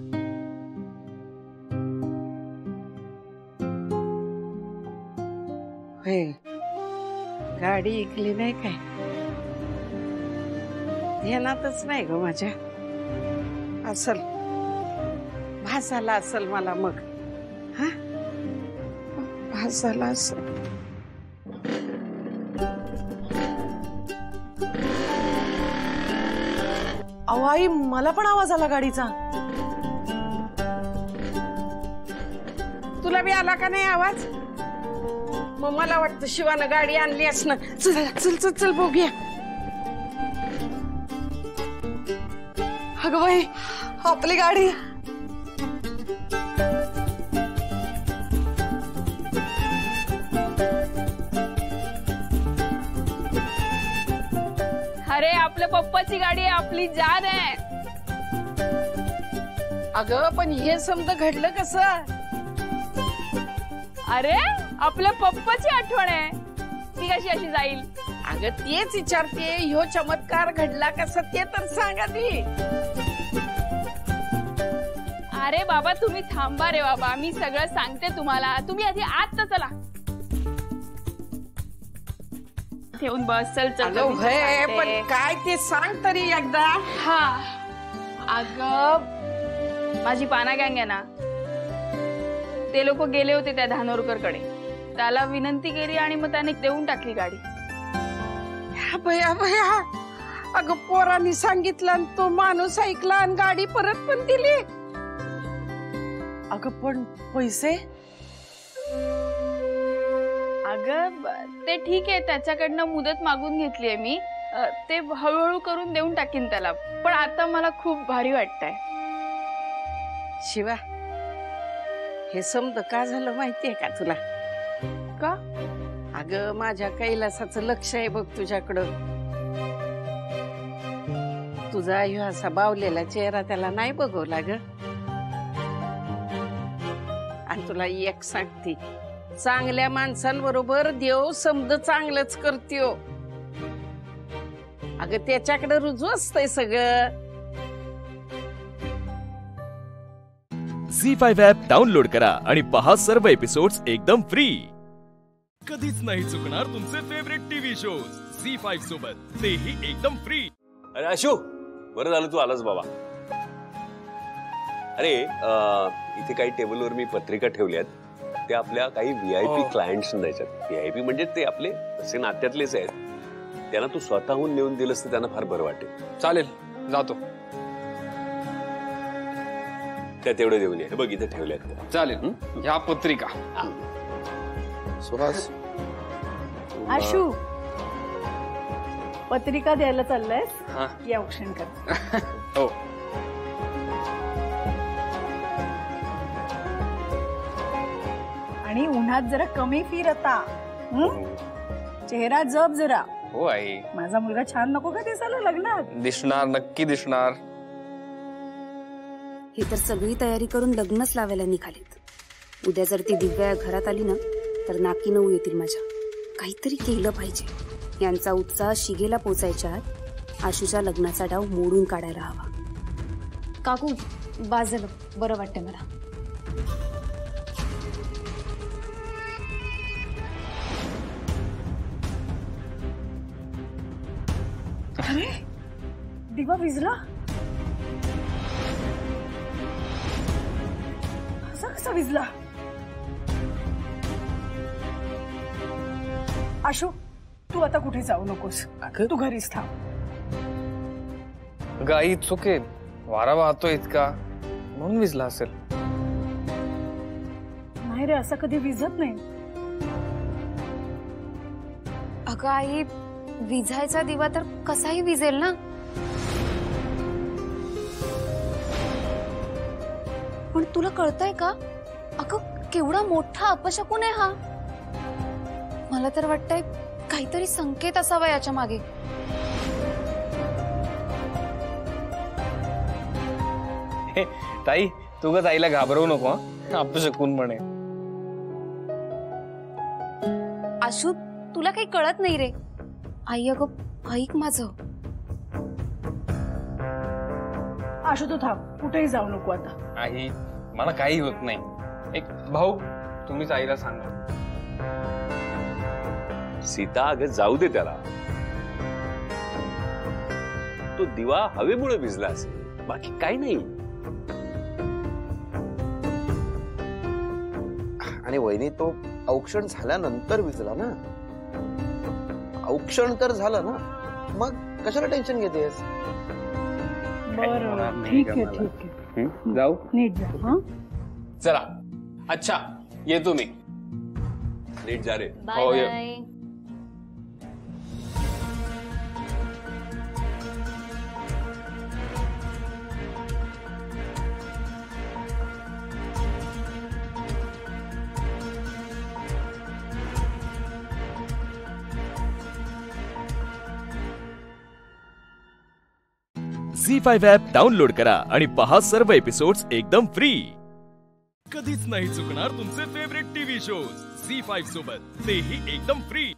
गाडी विकली नाही काय? ध्यानातच नाही ग माझ्या. असल भास झाला असल मला. मग हा भास झाला असल. अहो आई, मला पण आवाज आला गाडीचा. तुला बी आला का नाही आवाज? मग मला वाटतं शिवानं गाडी आणली असणं. चल चल चल चल बघूया. अगं बाई, आपली गाडी. अरे आपल्या पप्पाची गाडी आहे, आपली जान आहे. अगं पण हे समजा घडलं कसं? अरे आपल्या पप्पाची आठवण आहे, ती कशी अशी जाईल? अगं तेच विचारते, ह्यो चमत्कार घडला कसा ते तर सांगा ती. अरे बाबा तुम्ही थांबा रे बाबा, मी सगळं सांगते तुम्हाला. तुम्ही आधी आत तर चला. ठेवून बस. चल चल. पण काय ते सांग तरी एकदा. हा अगं माझी पाना गँग आहे ना, ते लोक गेले होते त्या धानोरकर कडे. त्याला विनंती केली आणि मग त्याने देऊन टाकली गाडी. भया भया, अगं पोरांनी सांगितलं आणि तो माणूस ऐकला आणि गाडी परत पण दिली. अगं पण पैसे? अगं ते ठीक आहे, त्याच्याकडनं मुदत मागून घेतलीये मी. ते हळूहळू करून देऊन टाकीन त्याला. पण आता मला खूप भारी वाटतंय. शिवा, हे समज का झालं माहितीये का तुला? का? अगं माझ्या कैलासाचं लक्ष आहे बघ तुझ्याकडं. तुझा ह्यो असा बावलेला चेहरा त्याला नाही बघवला ग. आणि तुला एक सांगते, चांगल्या माणसांबरोबर देव समज चांगलंच करत्यो. अगं त्याच्याकडे रुजू असतंय सगळं. झी5 ॲप डाउनलोड करा आणि पहा सर्व एपिसोड्स एकदम फ्री. कधीच नाही चुकणार तुमचे फेवरेट टीव्ही शोज झी5 सोबत, तेही एकदम फ्री. अरे अशू, बरं झालं तू आलास बाबा. अरे इथे काही टेबलवर मी पत्रिका ठेवल्यात, ते आपल्या काही VIP क्लायंट्स द्यायच्यात. VIP म्हणजे ते आपले असे नात्यातलेच आहेत. त्यांना तू स्वतःहून नेऊन दिलंस तर त्यांना फार बरं वाटेल. चालेल, जातो. त्या तेवढे देऊन ये. बघ इथे ठेवल्यात. चालेल. ह्या पत्रिका. सुहास, आशू, पत्रिका द्यायला चाललायस? हा. या औक्षण कर. हो. आणि उन्हात जरा कमी फिर आता. चेहरा जप जरा. हो आई. माझा मुलगा छान नको का दिसायला लग्नात? दिसणार, नक्की दिसणार. हे तर सगळी तयारी करून लग्नच लावायला निघालीत. उद्या जर ती दिव्या घरात आली ना तर नाकी नऊ येतील माझ्या. काहीतरी केलं पाहिजे. यांचा उत्साह शिगेला पोचायच्या आत आशूच्या लग्नाचा डाव मोडून काढायला हवा. काकू, बास झालं, बरं वाटतंय मला. अरे दिवा विजला. असा कसा विजला? आशू, तू आता कुठे जाऊ नकोस. तू घरीच थांब. गाई चुके, वारा वाहतोय इतका म्हणून विजला असेल. नाही रे, असं कधी विजत नाही. अगं आई, विझायचा दिवा तर कसाही विजेल ना. पण तुला कळतंय का? अगं केवढा मोठा अपशकुन आहे हा. मला तर वाटतंय काहीतरी संकेत असावा याच्या मागे. ताई, तू ग ताईला घाबरवू नको. अपशकुन म्हणे. आशू, तुला काही कळत नाही रे. आई अगं ऐक माझं. आशू तू थांब, कुठेही जाऊ नको आता. आई, मला काही होत नाही. एक भाऊ, तुम्हीच आईला सांगा. सीता, अगं जाऊ दे त्याला. तो दिवा हवेमुळे भिजला असेल, बाकी काही नाही. आणि वहिनी, तो औक्षण झाल्यानंतर विजला ना. औक्षण तर झालं ना, मग कशाला टेन्शन घेतेस? बरं, ठीक आहे, ठीक आहे. जाऊ. नीट जा. हा, चला. अच्छा, येतो मी. नीट जा रे. हो, ये. झी5 ॲप डाउनलोड करा आणि पहा सर्व एपिसोड्स एकदम फ्री. कधीच नाही चुकणार तुमचे फेवरेट टीव्ही शोज झी5 सोबत, तेही एकदम फ्री.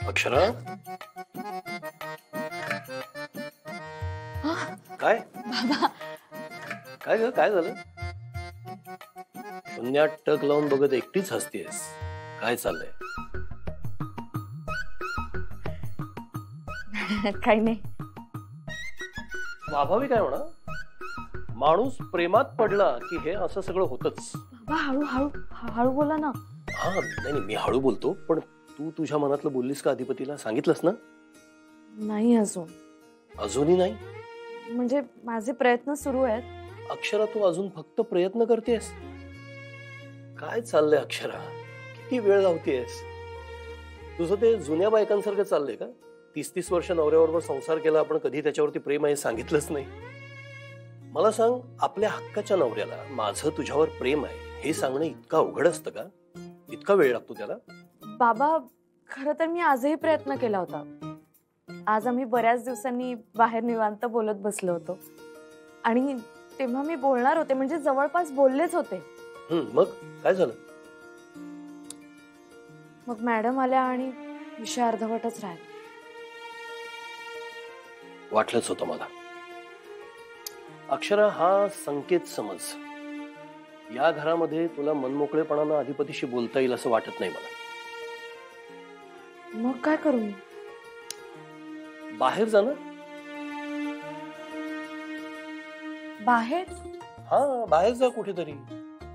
अक्षरा, काय बाबा, काय ग, काय झालं? शून्यात टक लावून बघत एकटीच हसतेस. काय चाललंय? काही नाही. स्वाभाविक आहे म्हणा. माणूस प्रेमात पडला की हे असं सगळं होतच. बाबा हळू हळू हळू बोला ना. हा नाही मी हळू बोलतो, पण तू तुझ्या मनातलं बोललीस का अधिपतीला? सांगितलंस ना? नाही अजून. अजूनही नाही? म्हणजे माझे प्रयत्न सुरू आहेत. अक्षरा तू अजून फक्त प्रयत्न करतेस? काय चाललंय अक्षरा? किती वेळ लावतेस? तुझं ते जुन्या बायकांसारखं चाललंय का? 30-30 वर्ष नवऱ्याबरोबर संसार केला, आपण कधी त्याच्यावरती प्रेम आहे सांगितलंच नाही. मला सांग, आपल्या हक्काच्या नवऱ्याला माझं तुझ्यावर प्रेम आहे हे सांगणं इतकं अवघड असतं का? इतका वेळ लागतो त्याला? बाबा खरं तर मी आजही प्रयत्न केला होता. आज आम्ही बऱ्याच दिवसांनी बाहेर निवांत बोलत बसलो होतो आणि तेव्हा मी बोलणार होते, म्हणजे जवळपास बोललेच होते. मग काय झालं? मग मॅडम आल्या आणि विषय अर्धवटच राहिला. वाटलंच होतं मला. अक्षरा, हा संकेत समज. या घरामध्ये तुला मनमोकळेपणानं अधिपतीशी बोलता येईल असं वाटत नाही मला. मग काय करू मी? बाहेर जा ना. बाहेर? हा बाहेर जा कुठेतरी.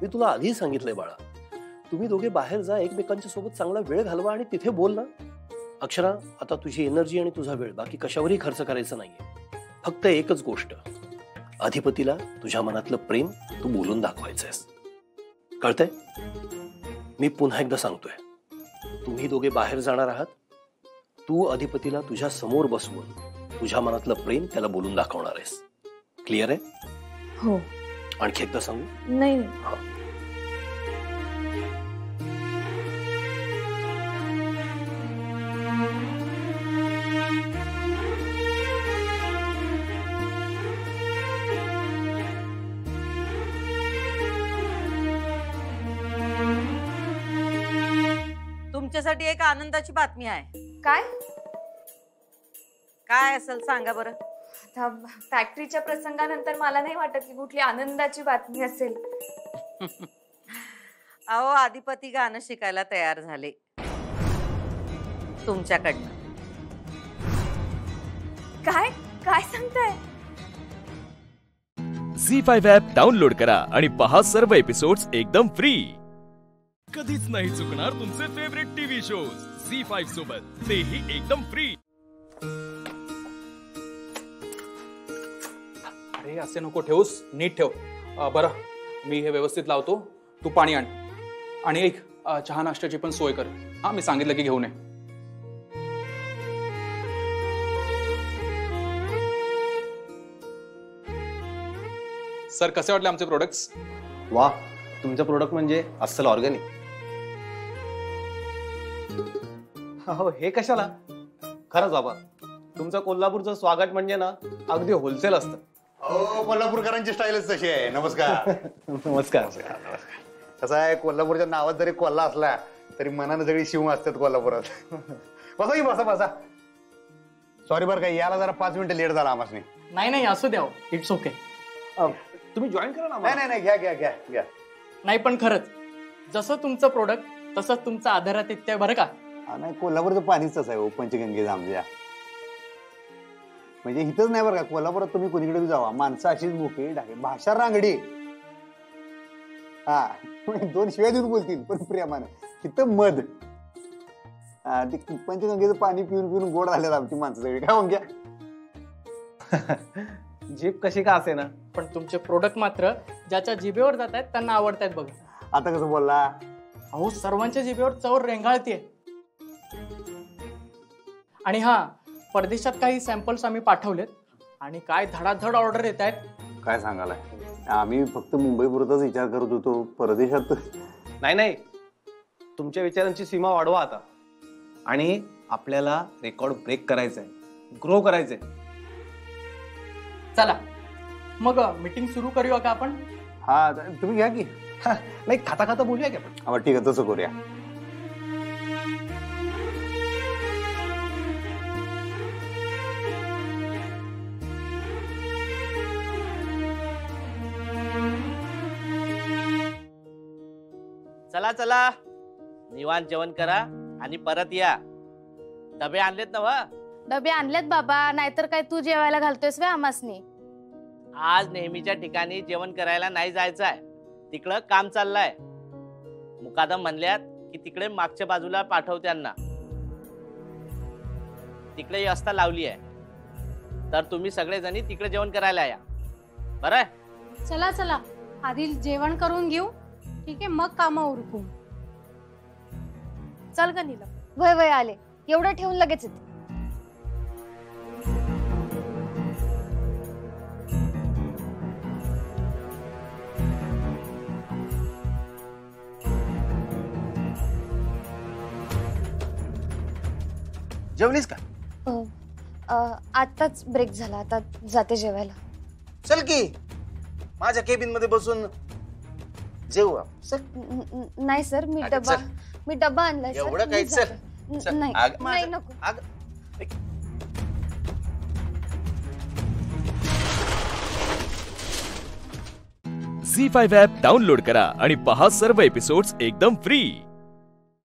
मी तुला आधी सांगितलंय बाळा, तुम्ही दोघे बाहेर जा, एकमेकांच्या सोबत चांगला वेळ घालवा आणि तिथे बोल ना. अक्षरा, आता तुझी एनर्जी आणि तुझा वेळ बाकी कशावरही खर्च करायचा नाहीये. फक्त एकच गोष्ट, अधिपतीला तुझ्या मनातलं प्रेम तू बोलून दाखवायचंयस. कळतंय? मी पुन्हा एकदा सांगतोय, तुम्ही दोघे बाहेर जाणार आहात. तू अधिपतीला तुझ्या समोर बसवून तुझ्या मनातलं प्रेम त्याला बोलून दाखवणार आहेस. क्लिअर आहे? हो. आणखी एकदा सांगू? नाही. तुमच्यासाठी एक आनंदाची बातमी आहे. काय? काय असेल सांगा बरं. फॅक्टरीच्या प्रसंगानंतर मला नाही वाटत की कुठली आनंदाची बातमी असेल. अहो, अधिपती गाणं शिकायला तयार झाले तुमच्याकडनं. काय काय सांगताय? झी5 ॲप डाउनलोड करा आणि पहा सर्व एपिसोड्स एकदम फ्री. कधीच नाही चुकणार तुमचे फेवरेट टीव्ही शोज झी5 सोबत, तेही एकदम फ्री. अरे असे नको ठेवूस, नीट ठेव. बरं मी हे व्यवस्थित लावतो, तू पाणी आण आणि एक चहा नाश्त्याची पण सोय कर. हा मी सांगितलं की घेऊन ये. सर कसे वाटले आमचे प्रोडक्ट्स? वा, तुमचं प्रोडक्ट म्हणजे अस्सल ऑर्गॅनिक. हो, हे कशाला? खरंच बाबा, तुमचं कोल्हापूरचं स्वागत म्हणजे ना अगदी होलसेल असतं. हो, कोल्हापूरकरांची स्टाईलच तशी आहे. नमस्कार. नमस्कार. कसं आहे, कोल्हापूरच्या नावात जरी कोल्हा असला तरी मनानं सगळी शिव असतात कोल्हापुरात. बसा की, बसा बसा. सॉरी बरं, काही याला जरा 5 मिनिटं लेट झाला आम्हाला. नाही नाही, असू द्या, इट्स ओके. तुम्ही जॉईन करा ना. नाही नाही, घ्या घ्या घ्या घ्या. नाही पण खरंच जसं तुमचं प्रोडक्ट तसंच तुमचं आदरातिथ्य बरं का. नाही, कोल्हापूरचं पाणीच तसं आहे पंचगंगेचं आमच्या. म्हणजे इथंच नाही बरं का, कोल्हापुरात तुम्ही कोणीकडे जावा, माणसं अशीच मोकळी टाके, भाषा रांगडी. हा, 2 शिव्या देऊन बोलतील पण प्रेमानं. इथं मध. हा, ते पंचगंगेचं पाणी पिऊन पिऊन गोड झालेत आमची माणसं सगळी. काय म्हणूया? जीभ कशी का असे ना, पण तुमचे प्रोडक्ट मात्र ज्याच्या जिभेवर जात आहेत त्यांना आवडतायत बघा. आता कसं बोलला? अहो, सर्वांच्या जिभेवर चव रेंगाळतीये. आणि हा, परदेशात काही सॅम्पल्स आम्ही पाठवलेत आणि काय धडाधड ऑर्डर येत आहेत. काय सांगालाय? आम्ही फक्त मुंबईपुरताच विचार करत होतो, परदेशात. नाही नाही, तुमच्या विचारांची सीमा वाढवा आता. आणि आपल्याला रेकॉर्ड ब्रेक करायचंय, ग्रो करायचंय. चला मग मीटिंग सुरू करूया का आपण? हा, तुम्ही घ्या की. नाही, खाता खाता बोलूया की आपण. हा, ठीक आहे, तसं करूया. चला चला, निवांत जेवण करा आणि परत या. डबे आणलेत ना? डबे आणलेत बाबा, नाहीतर काय तू जेवायला घालतोयस वे आमासनी? आज नेहमीच्या ठिकाणी जेवण करायला नाही जायचं आहे, तिकडं काम चाललंय. मुकादम म्हणल्यात की तिकडे मागच्या बाजूला पाठव त्यांना, तिकडे व्यवस्था लावली आहे. तर तुम्ही सगळेजणी तिकडे जेवण करायला या. बरं चला चला, आधी जेवण करून घेऊ, ठीक आहे, मग कामं उरकू. चल का नीलम. वय वय आले, एवढं ठेवून लगेच येते. जेवलीस का? आताच ब्रेक झाला, आता जाते जेवायला. चल की माझ्या केबिन मध्ये बसून जेवू आपण. चल. नाही सर, मी अगं, डबा चल. मी डबा आणलाय सर. एवढं काही मी चल. जाते. चल. नाही अगं, नाही, माझं- नको. अगं, झी5 ॲप डाउनलोड करा आणि पहा सर्व एपिसोड्स एकदम फ्री.